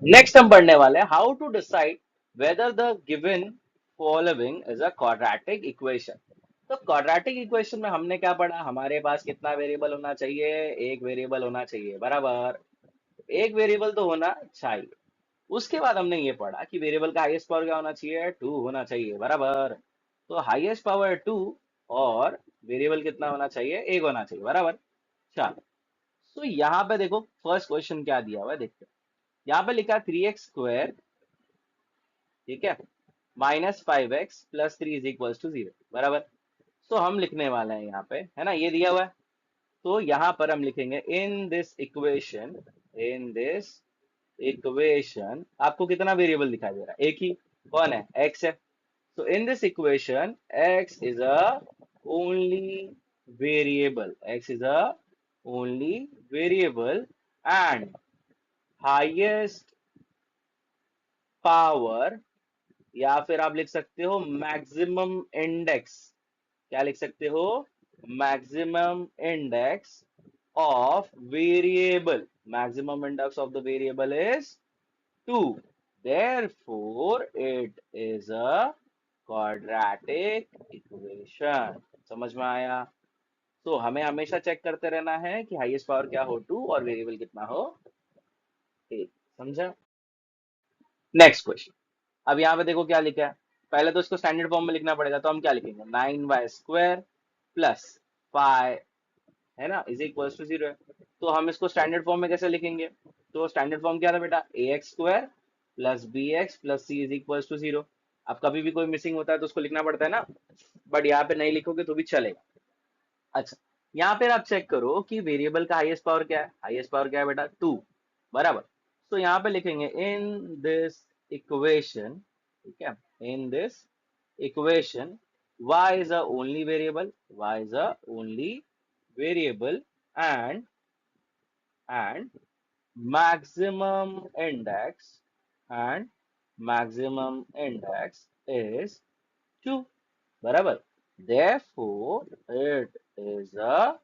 Next हम पढ़ने वाले हैं how to decide whether the given following is a quadratic equation. तो क्वाड्रेटिक इक्वेशन में हमने क्या पढ़ा, हमारे पास कितना वेरिएबल होना चाहिए, एक वेरिएबल होना चाहिए, बराबर। एक वेरिएबल तो होना चाहिए। उसके बाद हमने ये पढ़ा कि वेरिएबल का हाईएस्ट पावर क्या होना चाहिए, 2 होना चाहिए, बराबर। तो हाईएस्ट पावर 2 और वेरिएबल कितना होना चाहिए, एक होना चाहिए, बराबर। चलो, तो यहाँ पे देखो फर्स्ट क्वेश्चन क्या दिया हुआ है, देखते हैं। यहाँ पे लिखा है 3x² ठीक है -5x+3 इज इक्वल टू 0, बराबर। तो हम लिखने वाले हैं यहाँ पे, है ना, ये दिया हुआ है। तो यहाँ पर हम लिखेंगे इन दिस इक्वेशन आपको कितना वेरिएबल दिखाई दे रहा है, एक ही, कौन है, x है। So in this equation, x is a only variable. X is a only variable and highest power या फिर आप लिख सकते हो मैक्सिमम इंडेक्स। क्या लिख सकते हो, maximum index of variable. Maximum index of the variable is 2, therefore it is a quadratic equation। समझ में आया। तो हमें हमेशा चेक करते रहना है कि हाईएस्ट पावर क्या हो 2 और वेरिएबल कितना हो 1। समझा। Next question. अब यहाँ पे देखो क्या लिखा है। पहले तो इसको स्टैंडर्ड फॉर्म में लिखना पड़ेगा, तो हम क्या लिखेंगे, 9y² प्लस 5, है ना, इज इक्वल टू 0 है। तो हम इसको स्टैंडर्ड फॉर्म में कैसे लिखेंगे, तो स्टैंडर्ड फॉर्म क्या था बेटा, ax² plus bx plus c is equal to 0। अब कभी भी कोई मिसिंग होता है तो उसको लिखना पड़ता है ना, बट यहाँ पे नहीं लिखोगे तो भी चलेगा। अच्छा, यहाँ पे आप चेक करो कि वेरिएबल का हाईएस्ट पावर क्या है, हाईएस्ट पावर क्या है बेटा, 2, बराबर। तो यहाँ पे लिखेंगे इन दिस इक्वेशन, ठीक है, इन this equation y is a only variable, y is a only variable and maximum index and maximum index is 2, बराबर। Therefore it is a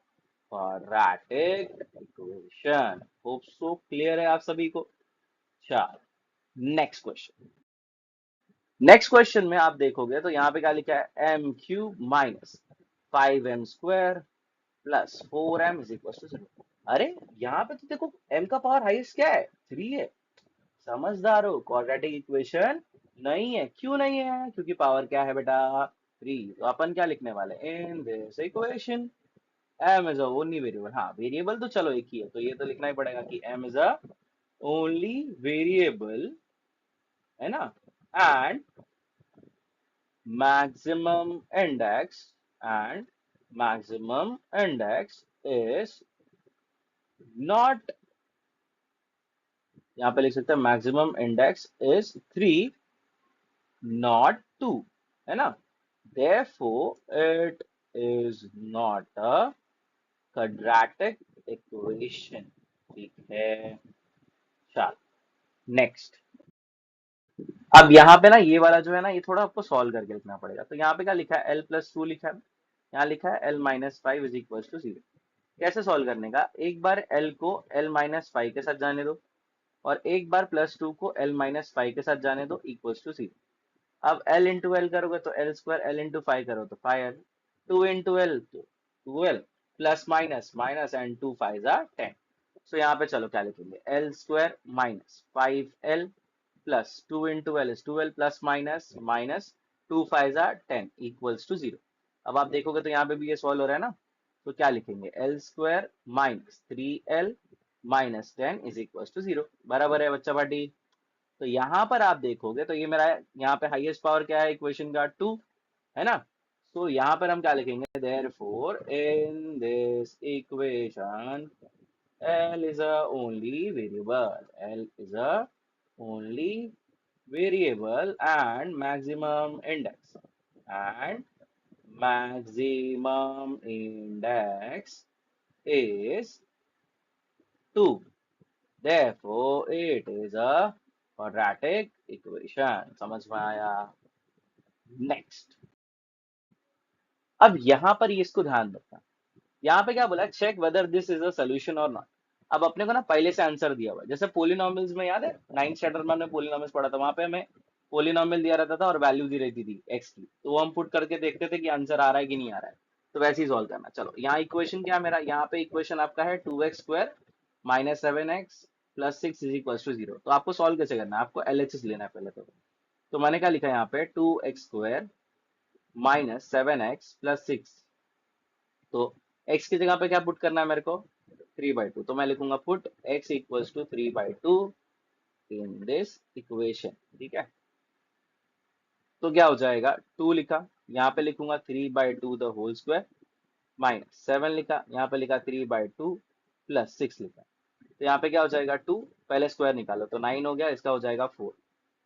quadratic equation। Hope so clear है आप सभी को। चलो, नेक्स्ट क्वेश्चन। नेक्स्ट क्वेश्चन में आप देखोगे तो यहाँ पे क्या लिखा है, m³ minus 5m² plus 4m is equal to 0। अरे यहाँ पे तो देखो m का पावर हाईएस्ट क्या है, 3 है। समझदार हो, क्वाड्रेटिक इक्वेशन नहीं है। क्यों नहीं है, क्योंकि पावर क्या है बेटा, 3। तो अपन क्या लिखने वाले, इन this equation m is a only variable. हाँ, वेरिएबल तो चलो एक ही है, तो ये तो लिखना ही पड़ेगा कि m is a only variable, है ना, and maximum index and maximum index is not, यहाँ पे लिख सकते हैं मैक्सिमम इंडेक्स इज 3 नॉट 2, है ना। therefore it is not a quadratic equation। ठीक है, चल नेक्स्ट। अब यहाँ पे ना ये वाला जो है ना, ये थोड़ा आपको सॉल्व करके लिखना पड़ेगा। तो यहाँ पे क्या लिखा है, l+2 लिखा है, यहाँ लिखा है l-5 इज इक्वल टू 0। कैसे सॉल्व करने का, एक बार l को l-5 के साथ जाने दो और एक बार +2 को l-5 के साथ जाने दो इक्वल्स टू 0। अब l इंटू एल करोगे तो l² l इंटू 5 करो तो 5l, 2 इंटू एल तो 2l, plus minus minus and 2 5 are 10। So यहाँ पे चलो क्या लिखेंगे, l² minus 5l plus 2 into L is 2l plus minus minus 2 5 are 10 equals to 0। अब आप देखोगे तो यहाँ पे भी ये सॉल्व हो रहा है ना, तो क्या लिखेंगे, l² minus 3l minus 10 is equal to 0, बराबर है बच्चा पार्टी। तो यहां पर आप देखोगे तो ये मेरा यहाँ पे हाईएस्ट पावर क्या है इक्वेशन का, 2, है ना। तो यहाँ पर हम क्या लिखेंगे, therefore in this equation l is a only variable, l is a only variable and maximum index is 2, therefore it is a quadratic equation। समझ में आया। नेक्स्ट। अब यहां पर ये इसको ध्यान रखना, यहाँ पे क्या बोला, check whether this is a solution और नॉट। अब अपने को ना पहले से आंसर दिया हुआ है, जैसे पोलिनोमियल्स में याद है 9th स्टैंडर्ड में हमने पोलिनोमियल्स पढ़ा था, वहां पे हमें पोलिनोमियल दिया रहता था और वैल्यू दी रहती थी एक्स की, तो वो हम पुट करके देखते थे कि आंसर आ रहा है कि नहीं आ रहा है। तो वैसे ही सॉल्व करना। चलो यहाँ इक्वेशन क्या है मेरा, यहाँ पे इक्वेशन आपका है 2x² minus 7x plus 6 is equal to 0। तो आपको सॉल्व कैसे करना है, आपको एलएचएस लेना है पहले तो मैंने क्या लिखा है यहाँ पे 2x² माइनस 7x प्लस 6। तो x की जगह पे क्या पुट करना है मेरे को, 3/2। तो मैं लिखूंगा put x equals to 3/2 in this equation. ठीक है, तो क्या हो जाएगा, 2 लिखा, यहाँ पे लिखूंगा 3/2 द होल स्क्वायर, माइनस 7 लिखा, यहाँ पे लिखा 3/2 प्लस 6 लिखा। तो यहाँ पे क्या हो जाएगा 2, पहले स्क्वायर निकालो तो 9 हो गया, इसका हो जाएगा 4।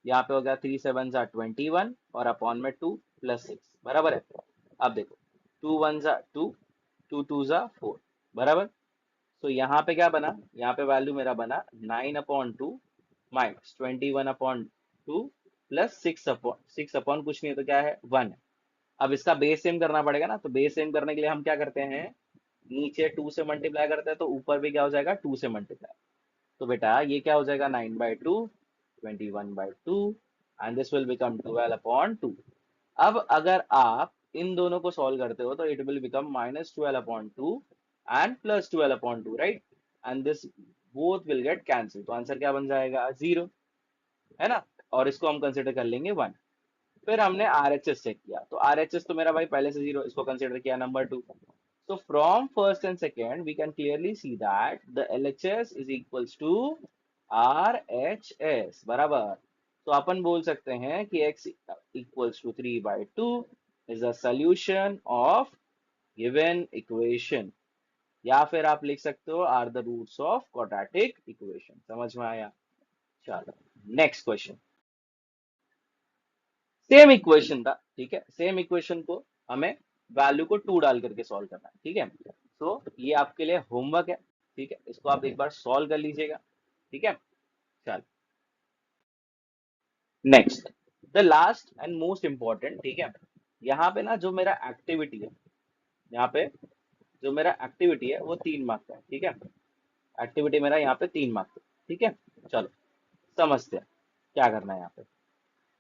यहाँ पे हो गया 3 7 जा 21 और अपॉन में 2 प्लस 6 बराबर है। अब देखो 2 1 जा 2, 2 2 जा 4 बराबर। तो यहाँ पे क्या बना, यहाँ पे वैल्यू मेरा बना 9/2 माइनस 21/2 प्लस 6 अपॉन कुछ नहीं है तो क्या है 1 है। अब इसका बेस सेम करना पड़ेगा ना, तो बेस सेम करने के लिए हम क्या करते हैं, नीचे 2 से मल्टीप्लाई करते हैं तो ऊपर भी क्या हो जाएगा 2 से मल्टीप्लाई। तो बेटा ये क्या हो जाएगा 9/2 21/2 एंड दिस विल बिकम 12/2। अब अगर आप इन दोनों को सॉल्व करते हो तो it will become -12/2 and +12/2, right, and this both will get cancel. तो आंसर क्या बन जाएगा 0, है ना। और इसको हम कंसिडर कर लेंगे 1। फिर हमने आरएचएस चेक किया, तो आरएचएस तो मेरा भाई पहले से 0, इसको कंसिडर किया number 2। So from first and second, we can clearly see that the LHS is equals to RHS बराबर। तो अपन बोल सकते हैं कि x equals to 3/2 is a solution of given equation, या फिर आप लिख सकते हो are the roots of quadratic equation। समझ में आया? चलो नेक्स्ट क्वेश्चन। सेम इक्वेशन था, ठीक है, सेम इक्वेशन को हमें वैल्यू को 2 डाल करके सॉल्व करना है। ठीक है, तो ये आपके लिए होमवर्क है। ठीक है, इसको आप एक बार सॉल्व कर लीजिएगा। ठीक है, चल next, the last and most important. ठीक है, यहाँ पे ना जो मेरा एक्टिविटी है, यहाँ पे जो मेरा एक्टिविटी है वो 3 मार्क्स का है। ठीक है, एक्टिविटी मेरा यहाँ पे 3 मार्क्स है। ठीक है, चलो समझते हैं क्या करना है यहाँ पे।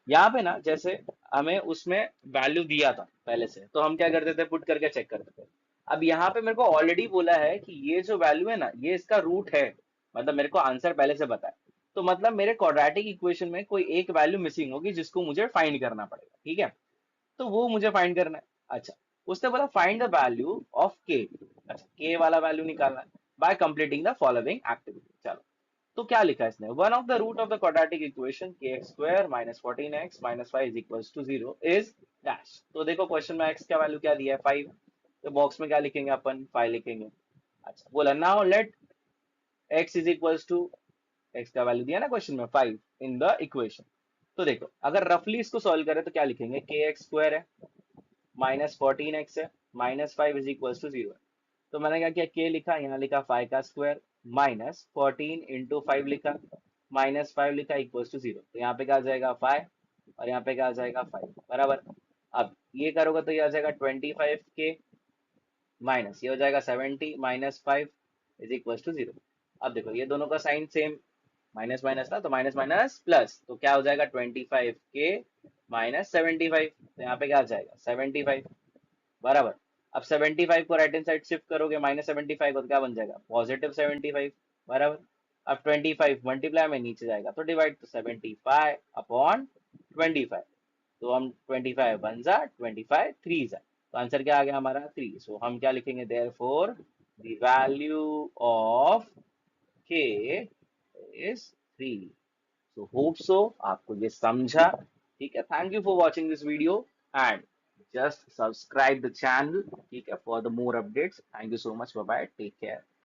यहाँ पे ना जैसे हमें उसमें वैल्यू दिया था पहले से, तो हम क्या करते थे पुट करके चेक करते थे। अब यहाँ पे मेरे को ऑलरेडी बोला है कि ये जो वैल्यू है ना ये इसका रूट है, मतलब मेरे को आंसर पहले से पता है। तो मतलब मेरे क्वाड्रेटिक इक्वेशन में कोई एक वैल्यू मिसिंग होगी जिसको मुझे फाइंड करना पड़ेगा। ठीक है, तो वो मुझे फाइंड करना है। अच्छा, उसने बोला फाइंड द वैल्यू ऑफ के। अच्छा, के वाला वैल्यू निकालना है by completing the following activity. चलो, तो क्या लिखा है इसने, one of the root of the quadratic equation के x square minus 14x minus 5 is equals to 0 is dash. तो देखो क्वेश्चन में x का वैल्यू क्या दिया है 5, तो बॉक्स में क्या लिखेंगे अपन 5 लिखेंगे। अच्छा, बोला now let x is equals to, x का वैल्यू दिया ना क्वेश्चन में 5 इन द इक्वेशन। तो देखो अगर रफली इसको सॉल्व करें तो क्या लिखेंगे, के एक्स स्क्वायर है माइनस 14x है माइनस 5 इज इक्वल्स टू 0 है। तो मैंने क्या किया, के लिखा, यहाँ लिखा 5 का स्क्वायर माइनस 14 इंटू 5 लिखा माइनस 5 लिखा इक्वल्स टू 0। तो यहाँ पे क्या आ जाएगा 5 और यहाँ पे क्या आ जाएगा 5 बराबर। अब ये करोगे तो ये आ जाएगा 25 के माइनस ये हो जाएगा 70 माइनस 5 इज इक्वल्स टू 0। अब देखो ये दोनों का साइन सेम, माइनस माइनस ना, तो माइनस माइनस प्लस, तो क्या हो जाएगा 25 के माइनस 75। तो यहाँ पे क्या आ जाएगा 75 बराबर। अब 75 को राइट हैंड साइड शिफ्ट करोगे -75 को, तो क्या बन जाएगा +75 बराबर। अब 25 मल्टीप्लाई में नीचे जाएगा तो डिवाइड, तो 75/25। तो हम 25 वन जा 25 थ्री जा, तो आंसर क्या आ गया हमारा 3। सो हम क्या लिखेंगे, therefore the value of K is 3। So hope so आपको ये समझा। ठीक है, thank you for watching this video and just subscribe the channel, ठीक है, for the more updates. Thank you so much, bye bye, take care.